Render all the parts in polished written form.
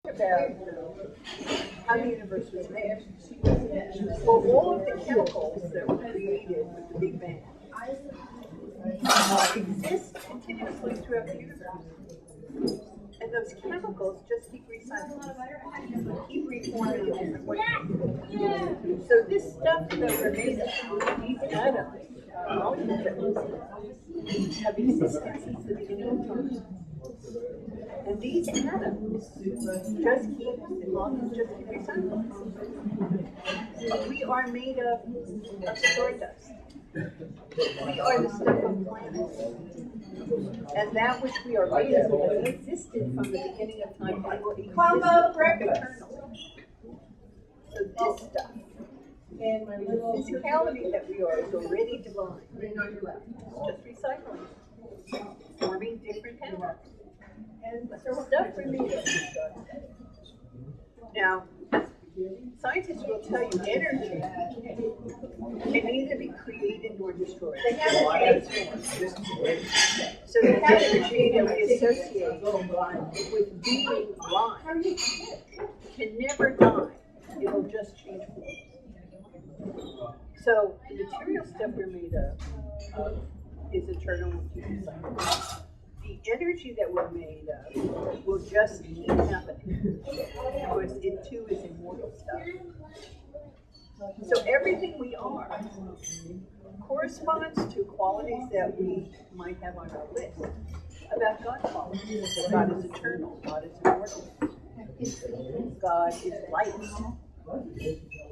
about how the universe was made. Well, all of the chemicals that were created with the Big Bang exist continuously throughout the universe. And those chemicals just keep recycling, keep reforming in different ways. So this stuff that we're made of, these atoms, molecules that we see, have existed since the beginning of time. And these atoms just keep recycling. We are made of stardust. We are the stuff of planets. And that which we are made of has existed from the beginning of time and will exist eternally. So this stuff, and the physicality that we are is already divine. It's just recycling, forming different atoms. And the stuff we made of is God. Now, scientists will tell you energy can neither be created nor destroyed. They haven't transformed. So the energy that we associate with being alive can never die. It will just change form. So the material stuff we're made of is eternal and keep recycling. The energy that we're made of will just keep happening. Of course, it too is immortal stuff. So everything we are corresponds to qualities that we might have on our list about God qualities. God is eternal, God is immortal, God is light,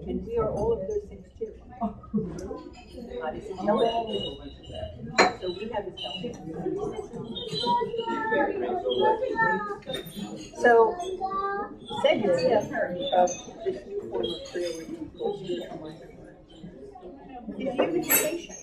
and we are all of those things too. God is intelligent, so we have intelligence. So, second step of this new form of prayer we call spiritual mindfulness is unification.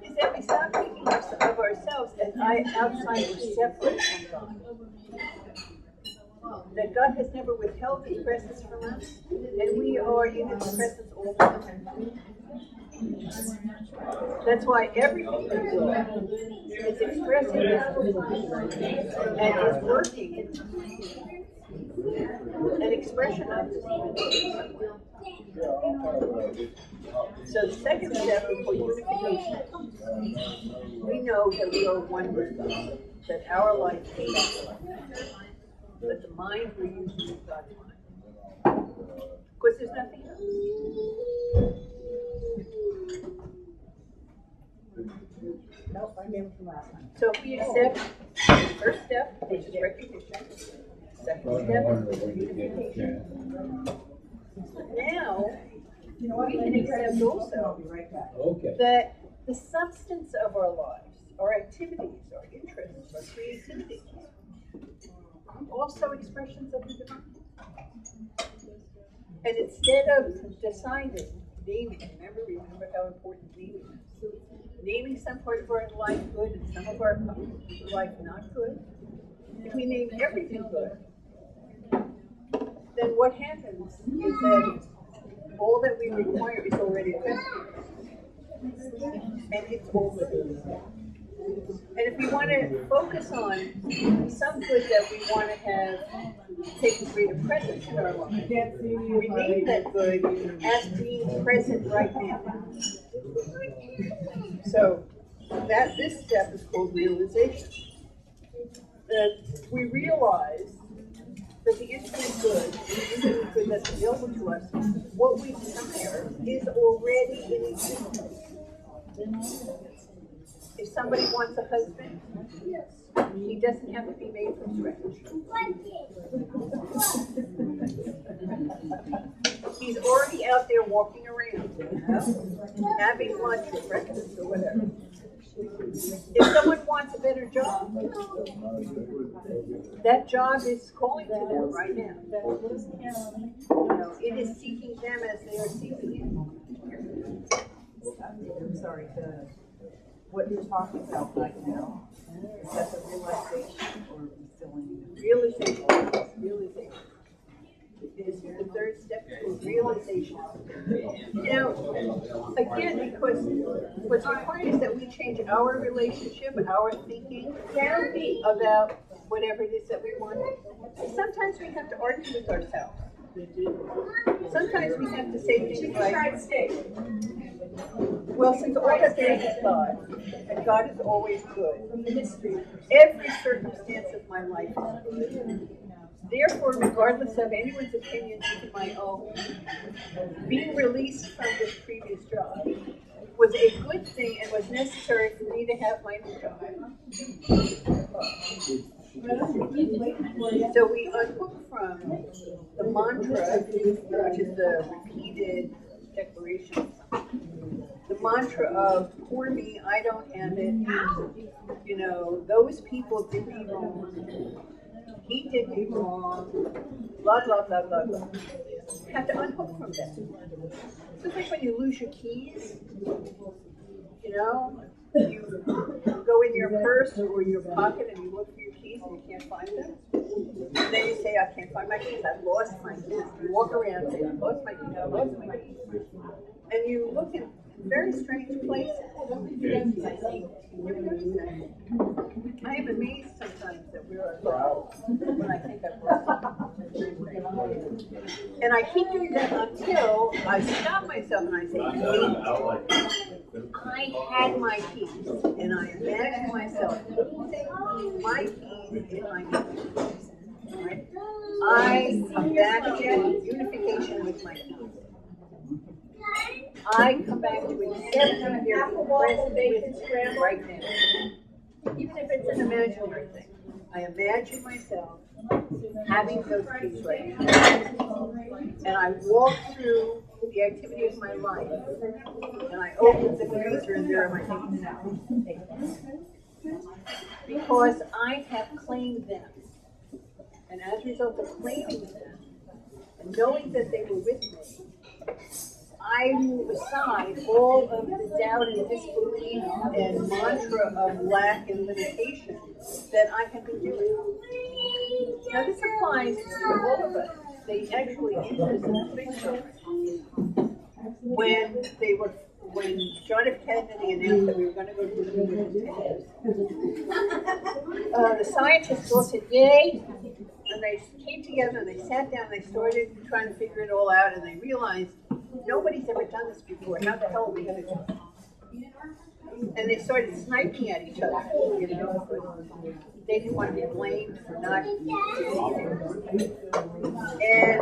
Is that we stop thinking of ourselves as outsiders separate from God. That God has never withheld His presence from us, and we are in His presence all the time. That's why everything we do is expressing His and is working an expression of this. So the second step is for unification. We know that we are one with God, that our life is God's life, that the mind we're using is God's mind. Of course, there's nothing else. Nope, I gave it from last time. So if we accept the first step, which is recognition, second step is unification. Now, we can accept also that the substance of our lives, our activities, our interests, our creativity, are also expressions of the divine. And instead of deciding, naming, remember how important naming is. Naming some part of our life good and some of our life not good. If we name everything good, then what happens is that all that we require is already present. And it's all good. And if we want to focus on some good that we want to have take greater presence in our life, we name that good as being present right now. So this step is called realization. That we realize that the infinite good, that's available to us, what we desire is already in existence. If somebody wants a husband, he doesn't have to be made from scratch. He's already out there walking around, having lunch or breakfast or whatever. If someone wants a better job, that job is calling to them right now. It is seeking them as they are seeking Him. I'm sorry, what you're talking about right now, is that the realization or fulfilling? Realization. Is the third step is realization. Now, again, because what's required is that we change our relationship, our thinking about whatever it is that we want. Sometimes we have to argue with ourselves. Sometimes we have to say things like, well, since all that there is God, and God is always good, every circumstance of my life is good. Therefore, regardless of anyone's opinions, even my own, being released from this previous job was a good thing and was necessary for me to have my new job. So we unhook from the mantra, which is the repeated declaration. The mantra of, poor me, I don't have it. You know, those people did me wrong. He did me wrong. Blah, blah, blah, blah, blah. You have to unhook from that. It's just like when you lose your keys, you know, you go in your purse or your pocket and you look for your keys and you can't find them. And then you say, I can't find my keys, I've lost my keys. You walk around and say, I lost my keys, I lost my keys. And you look in very strange places. I am amazed sometimes that we're alone when I think I've lost something. And I keep doing that until I stop myself and I say, I had my keys, and I imagine myself putting my keys in my keys. Right? I come back to unification with my keys. I come back to accepting their presence with right now. Even if it's an imaginary thing. I imagine myself having those keys right now. And I walk through the activity of my life. And I open the freezer and there are my keys. Because I have claimed them. And as a result of claiming them, and knowing that they were with me, I move aside all of the doubt and disbelief and mantra of lack and limitation that I have been doing. Now this applies to all of us. They actually used this in the big show. When John F. Kennedy announced that we were going to go to the moon in 10 years, the scientists all said, yay! And they came together and they sat down and they started trying to figure it all out and they realized nobody's ever done this before. How the hell are we going to do it? And they started sniping at each other, you know. They didn't want to be blamed for not succeeding. And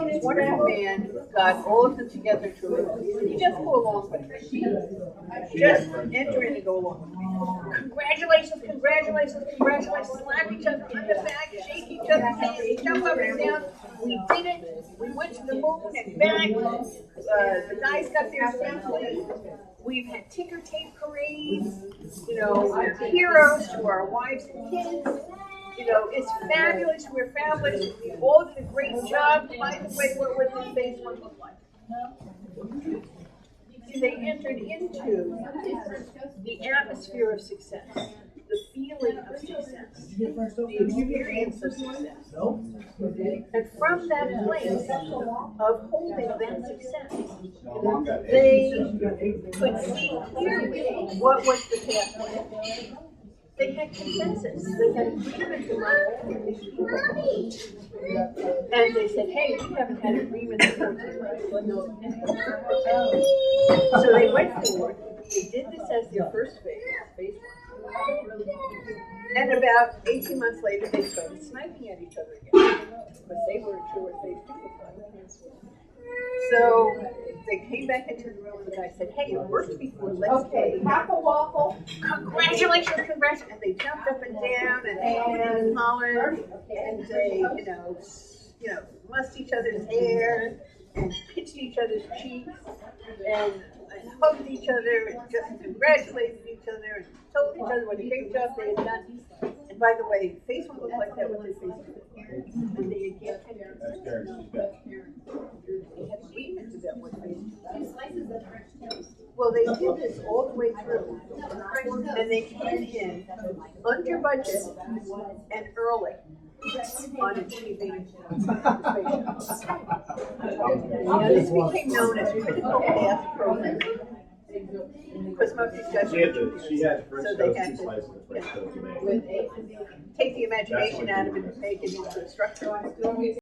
this wonderful man got all of them together to you just go along with it. Just enter in and go along with me. Congratulations, congratulations, congratulations. Slap each other on the back, shake each other's hands, jump up and down. We did it. We went to the moon and back. The guys got there safely. We've had ticker tape parades. You know, we're heroes to our wives and kids. You know, it's fabulous. We're fabulous. We all did a great job. By the way, what would this phase one look like? See, they entered into the atmosphere of success, the feeling of success, the experience of success. And from that place of holding that success, they could see clearly what was the pathway. They had consensus. They had agreement among all of these people. And they said, hey, we haven't had agreement in 14 years. So they went forward. They did this as their first phase, phase one. And about 18 months later, they started sniping at each other again. Because they weren't sure what phase two was like. So they came back into the room and the guy said, hey, it worked before, let's play. Waffle. Congratulations, congratulations. And they jumped up and down and they and hollered and they, you know, mussed each other's hair and pinched each other's cheeks and hugged each other and just congratulated each other and told each other what a great job they had done. And by the way, phase one looked like that with their phase two. And they again had agreement about what phase two was. Well, they did this all the way through. And they came in under budget and early on achieving Now, this became known as critical path programming. Because most of these guys She had are she had French so they toast, have 2 to slices of French toast a day. take the imagination out of it and make it into a structure.